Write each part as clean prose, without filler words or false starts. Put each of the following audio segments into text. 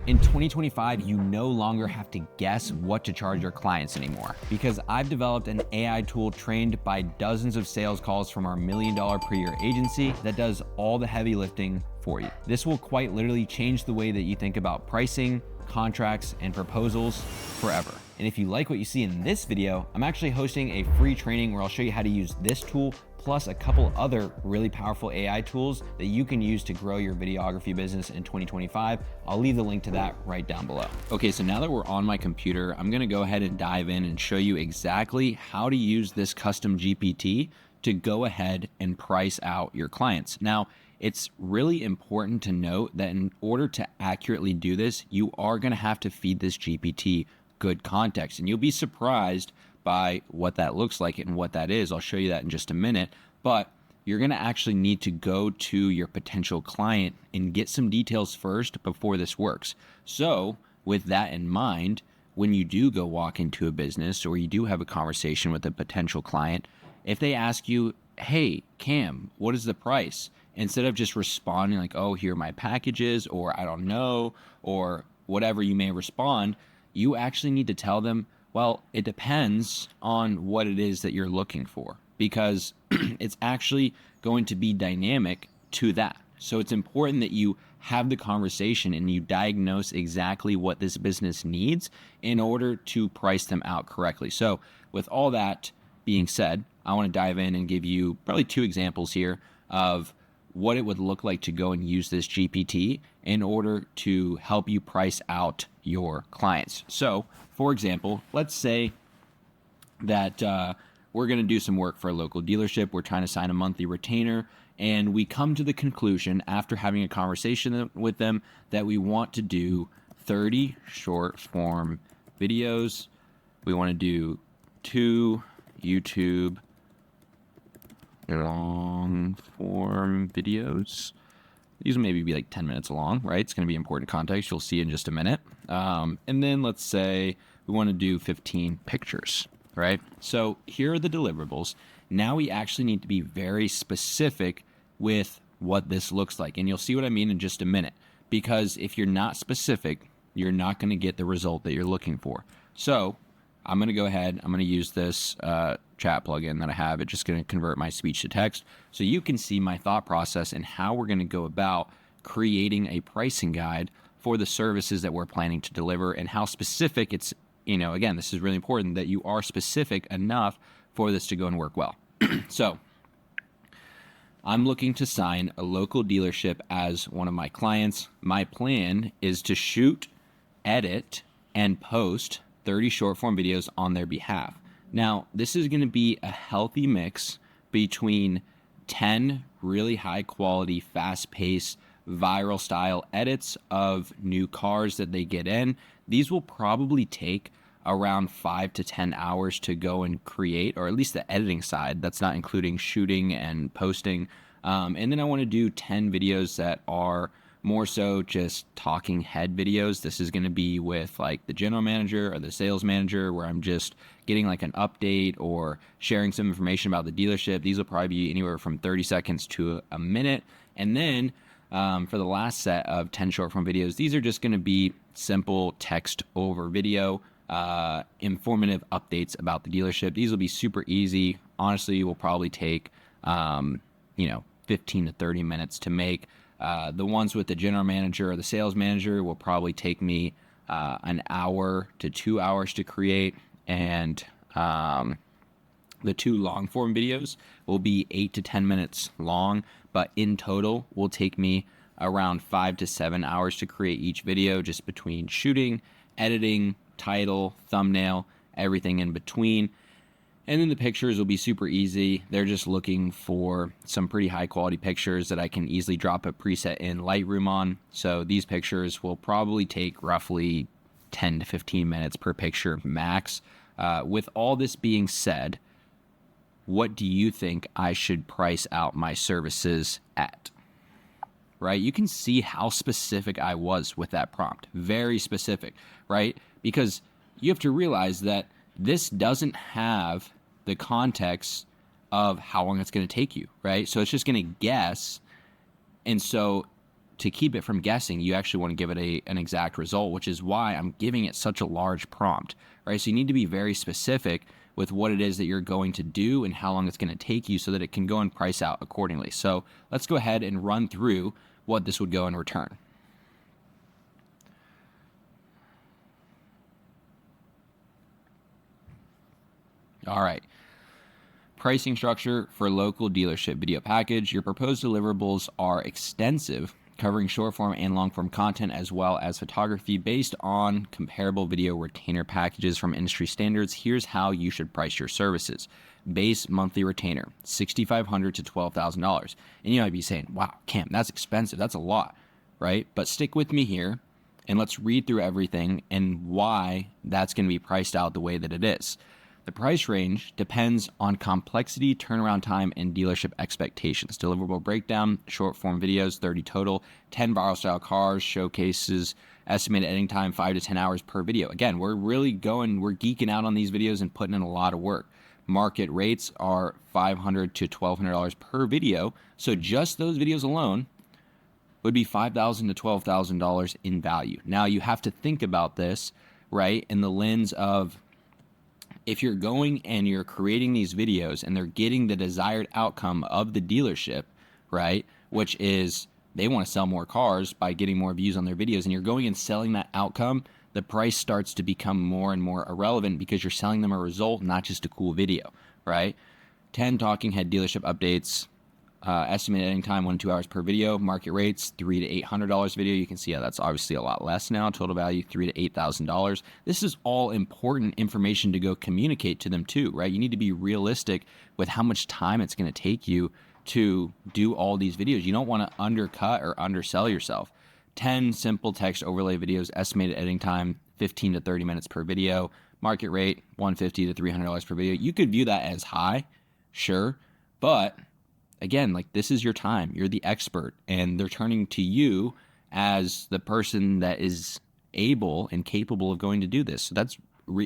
In 2025, you no longer have to guess what to charge your clients anymore because I've developed an AI tool trained by dozens of sales calls from our $1 million per year agency that does all the heavy lifting for you. This will quite literally change the way that you think about pricing, contracts, and proposals forever. And if you like what you see in this video, I'm actually hosting a free training where I'll show you how to use this tool plus a couple other really powerful AI tools that you can use to grow your videography business in 2025. I'll leave the link to that right down below. Okay, so now that we're on my computer, I'm gonna go ahead and dive in and show you exactly how to use this custom GPT to go ahead and price out your clients. Now, it's really important to note that in order to accurately do this, you are gonna have to feed this GPT good context, and you'll be surprised by what that looks like and what that is. I'll show you that in just a minute, but you're gonna actually need to go to your potential client and get some details first before this works. So with that in mind, when you do go walk into a business or you do have a conversation with a potential client, if they ask you, hey, Cam, what is the price? Instead of just responding like, oh, here are my packages, or I don't know, or whatever you may respond, you actually need to tell them, well, it depends on what it is that you're looking for, because it's actually going to be dynamic to that. So it's important that you have the conversation and you diagnose exactly what this business needs in order to price them out correctly. So with all that being said, I want to dive in and give you probably two examples here of what it would look like to go and use this GPT in order to help you price out your clients. So, for example, let's say that we're going to do some work for a local dealership. We're trying to sign a monthly retainer, and we come to the conclusion after having a conversation with them that we want to do 30 short form videos. We want to do 2 YouTube long form videos. These will maybe be like 10 minutes long, right? It's going to be important context. You'll see in just a minute. And then let's say we want to do 15 pictures, right? So here are the deliverables. Now we actually need to be very specific with what this looks like. And you'll see what I mean in just a minute, because if you're not specific, you're not going to get the result that you're looking for. So I'm going to go ahead, I'm going to use this chat plugin that I have. It's just going to convert my speech to text so you can see my thought process and how we're going to go about creating a pricing guide for the services that we're planning to deliver, and how specific it's, again, this is really important that you are specific enough for this to go and work well. So I'm looking to sign a local dealership as one of my clients. My plan is to shoot, edit, and post 30 short form videos on their behalf. Now, this is going to be a healthy mix between 10 really high quality, fast paced, viral style edits of new cars that they get in. These will probably take around 5 to 10 hours to go and create, or at least the editing side. That's not including shooting and posting. And then I want to do 10 videos that are more so just talking head videos. This is going to be with like the general manager or the sales manager, where I'm just getting like an update or sharing some information about the dealership. These will probably be anywhere from 30 seconds to a minute. And then for the last set of 10 short form videos, these are just going to be simple text over video, informative updates about the dealership. These will be super easy. Honestly, will probably take 15 to 30 minutes to make. The ones with the general manager or the sales manager will probably take me an hour to 2 hours to create, and the 2 long form videos will be 8 to 10 minutes long, but in total will take me around 5 to 7 hours to create each video, just between shooting, editing, title, thumbnail, everything in between. And then the pictures will be super easy. They're just looking for some pretty high quality pictures that I can easily drop a preset in Lightroom on. So these pictures will probably take roughly 10 to 15 minutes per picture max. With all this being said, what do you think I should price out my services at? Right? You can see how specific I was with that prompt. Very specific, right? Because you have to realize that this doesn't have the context of how long it's going to take you, right? So it's just going to guess. And so to keep it from guessing, you actually want to give it an exact result, which is why I'm giving it such a large prompt, right? So you need to be very specific with what it is that you're going to do and how long it's going to take you so that it can go and price out accordingly. So let's go ahead and run through what this would go in return. All right. Pricing structure for local dealership video package. Your proposed deliverables are extensive, covering short form and long form content as well as photography based on comparable video retainer packages from industry standards. Here's how you should price your services. Base monthly retainer, $6,500 to $12,000. And you might be saying, wow, Cam, that's expensive. That's a lot, right? But stick with me here and let's read through everything and why that's going to be priced out the way that it is. The price range depends on complexity, turnaround time, and dealership expectations. Deliverable breakdown, short form videos, 30 total, 10 viral style cars, showcases, estimated editing time, 5 to 10 hours per video. Again, we're geeking out on these videos and putting in a lot of work. Market rates are $500 to $1,200 per video. So just those videos alone would be $5,000 to $12,000 in value. Now you have to think about this, right, in the lens of, if you're going and you're creating these videos and they're getting the desired outcome of the dealership, right, which is they want to sell more cars by getting more views on their videos, and you're going and selling that outcome, the price starts to become more and more irrelevant because you're selling them a result, not just a cool video, right? 10 talking head dealership updates, estimated editing time 1 to 2 hours per video. Market rates $300 to $800 video. You can see how that's obviously a lot less now. Total value $3,000 to $8,000. This is all important information to go communicate to them too, right? You need to be realistic with how much time it's going to take you to do all these videos. You don't want to undercut or undersell yourself. 10 simple text overlay videos. Estimated editing time 15 to 30 minutes per video. Market rate $150 to $300 per video. You could view that as high, sure, but again, like, this is your time. You're the expert, and they're turning to you as the person that is able and capable of going to do this. So that's,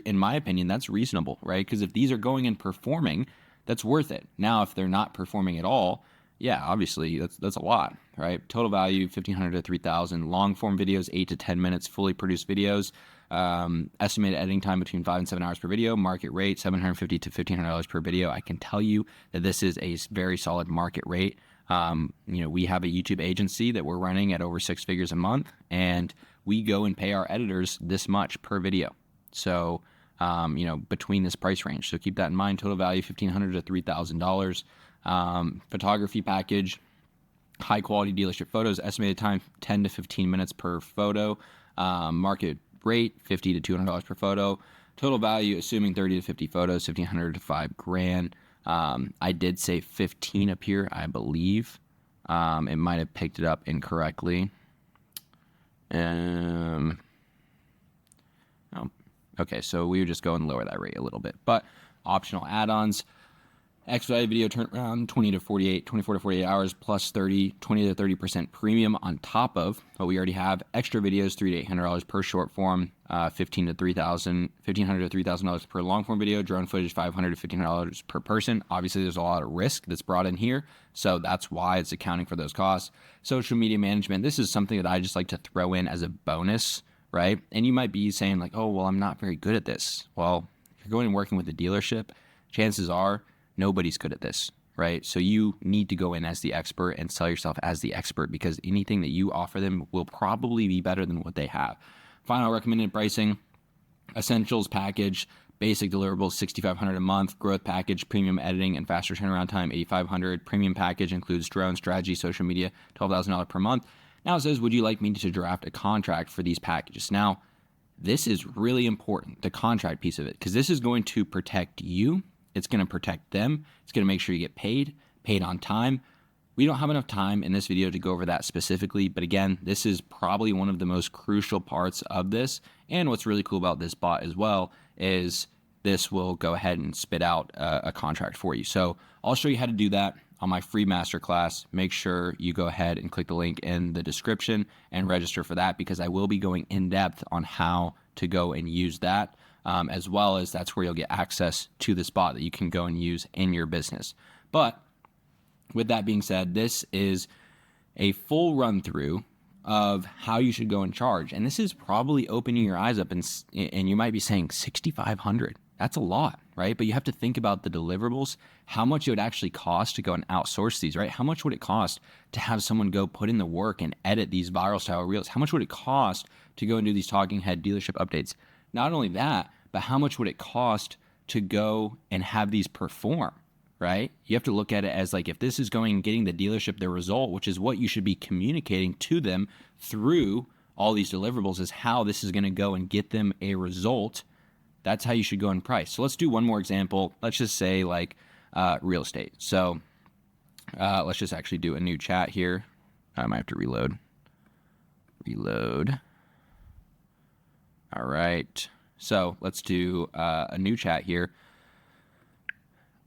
in my opinion, that's reasonable, right? Because if these are going and performing, that's worth it. Now, if they're not performing at all, yeah, obviously that's a lot, right? Total value $1,500 to $3,000. Long form videos 8 to 10 minutes. Fully produced videos. Estimated editing time between 5 and 7 hours per video. Market rate $750 to $1,500 per video. I can tell you that this is a very solid market rate. We have a YouTube agency that we're running at over 6 figures a month, and we go and pay our editors this much per video. So, between this price range. So keep that in mind. Total value $1,500 to $3,000. Photography package, high quality dealership photos. Estimated time 10 to 15 minutes per photo. Market rate $50 to $200 per photo. Total value, assuming 30 to 50 photos, $1,500 to $5,000. I did say 15 up here, I believe. It might have picked it up incorrectly. Okay, so we would just go and lower that rate a little bit. But optional add-ons. Expedited video turnaround 24 to 48 hours plus 20 to 30% premium on top of what we already have. Extra videos $300 to $800 per short form, $1,500 to $3,000 per long form video. Drone footage $500 to $1,500 per person. Obviously, there's a lot of risk that's brought in here, so that's why it's accounting for those costs. Social media management. This is something that I just like to throw in as a bonus, right? And you might be saying like, oh, well, I'm not very good at this. Well, if you're going and working with a dealership, chances are nobody's good at this, right? So you need to go in as the expert and sell yourself as the expert, because anything that you offer them will probably be better than what they have. Final recommended pricing, essentials package, basic deliverables $6,500 a month, growth package, premium editing and faster turnaround time $8,500. Premium package includes drone, strategy, social media, $12,000 per month. Now it says, would you like me to draft a contract for these packages? Now, this is really important, the contract piece of it, because this is going to protect you. It's going to protect them. It's going to make sure you get paid on time. We don't have enough time in this video to go over that specifically, but again, this is probably one of the most crucial parts of this. And what's really cool about this bot as well is this will go ahead and spit out a contract for you. So I'll show you how to do that on my free masterclass. Make sure you go ahead and click the link in the description and register for that, because I will be going in depth on how to go and use that. As well as that's where you'll get access to this bot that you can go and use in your business. But with that being said, this is a full run through of how you should go and charge. And this is probably opening your eyes up, and you might be saying 6,500. That's a lot, right? But you have to think about the deliverables, how much it would actually cost to go and outsource these, right? How much would it cost to have someone go put in the work and edit these viral style reels? How much would it cost to go and do these talking head dealership updates? Not only that, but how much would it cost to go and have these perform, right? You have to look at it as like, if this is going and getting the dealership the result, which is what you should be communicating to them through all these deliverables, is how this is going to go and get them a result. That's how you should go and price. So let's do one more example. Let's just say like real estate. So let's just actually do a new chat here. I might have to reload. All right. So let's do a new chat here.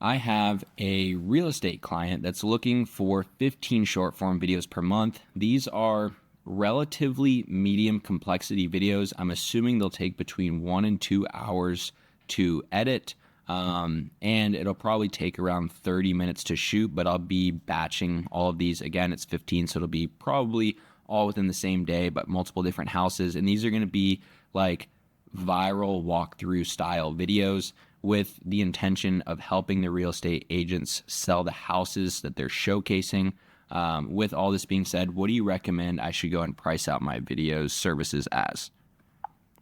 I have a real estate client that's looking for 15 short form videos per month. These are relatively medium complexity videos. I'm assuming they'll take between 1 and 2 hours to edit, and it'll probably take around 30 minutes to shoot, but I'll be batching all of these. Again, it's 15, so it'll be probably all within the same day, but multiple different houses. And these are going to be like viral walkthrough style videos with the intention of helping the real estate agents sell the houses that they're showcasing. With all this being said, what do you recommend I should go and price out my videos services as?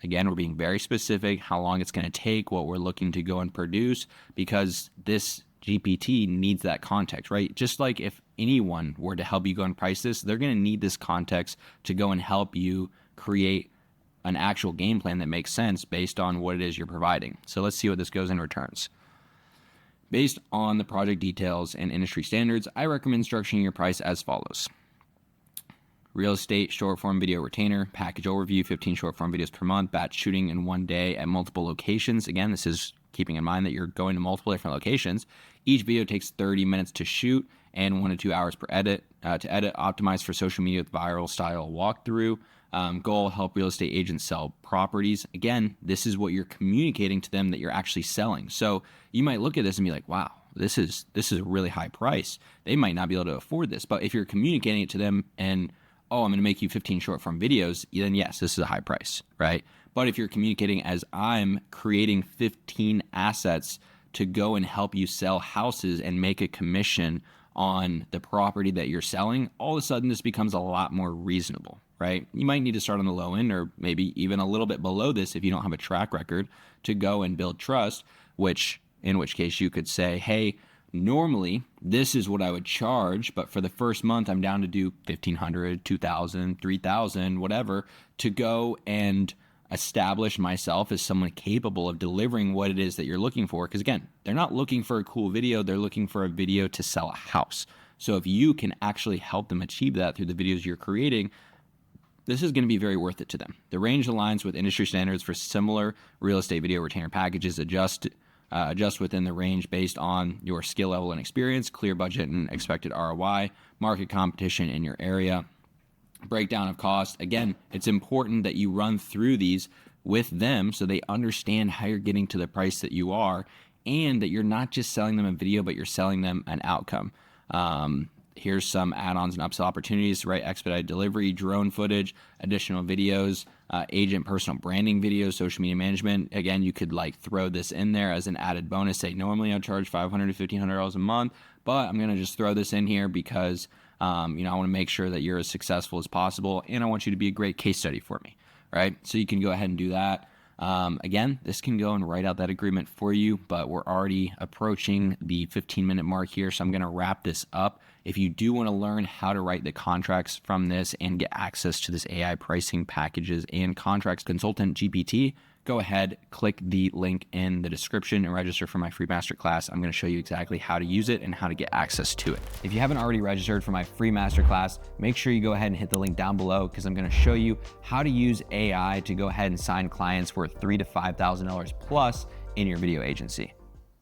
Again, we're being very specific, how long it's going to take, what we're looking to go and produce, because this GPT needs that context, right? Just like if anyone were to help you go and price this, they're going to need this context to go and help you create an actual game plan that makes sense based on what it is you're providing. So let's see what this goes in returns. Based on the project details and industry standards, I recommend structuring your price as follows. Real estate short form video retainer, package overview, 15 short form videos per month, batch shooting in one day at multiple locations. Again, this is keeping in mind that you're going to multiple different locations. Each video takes 30 minutes to shoot and 1 to 2 hours per edit. To edit, optimize for social media with viral style walkthrough. Goal, help real estate agents sell properties. Again, this is what you're communicating to them that you're actually selling. So you might look at this and be like, wow, this is a really high price. They might not be able to afford this. But if you're communicating it to them and, oh, I'm going to make you 15 short form videos, then yes, this is a high price, right? But if you're communicating as, I'm creating 15 assets to go and help you sell houses and make a commission on the property that you're selling, all of a sudden this becomes a lot more reasonable, right? You might need to start on the low end or maybe even a little bit below this if you don't have a track record to go and build trust, in which case you could say, hey, normally this is what I would charge, but for the first month I'm down to do $1,500, $2,000, $3,000, whatever, to go and establish myself as someone capable of delivering what it is that you're looking for. Because again, they're not looking for a cool video, they're looking for a video to sell a house. So if you can actually help them achieve that through the videos you're creating, this is going to be very worth it to them. The range aligns with industry standards for similar real estate video retainer packages. Adjust within the range based on your skill level and experience, clear budget and expected ROI, market competition in your area. Breakdown of cost. Again, it's important that you run through these with them so they understand how you're getting to the price that you are, and that you're not just selling them a video, but you're selling them an outcome. Here's some add-ons and upsell opportunities, right? Expedited delivery, drone footage, additional videos, agent personal branding videos, social media management. Again, you could like throw this in there as an added bonus. Say, normally I charge $500 to $1,500 a month, but I'm going to just throw this in here because I want to make sure that you're as successful as possible, and I want you to be a great case study for me, right? So you can go ahead and do that. Again, this can go and write out that agreement for you, but we're already approaching the 15-minute mark here, so I'm going to wrap this up. If you do want to learn how to write the contracts from this and get access to this AI pricing packages and contracts consultant GPT, go ahead, click the link in the description and register for my free masterclass. I'm going to show you exactly how to use it and how to get access to it. If you haven't already registered for my free masterclass, make sure you go ahead and hit the link down below, because I'm going to show you how to use AI to go ahead and sign clients worth $3,000 to $5,000 plus in your video agency.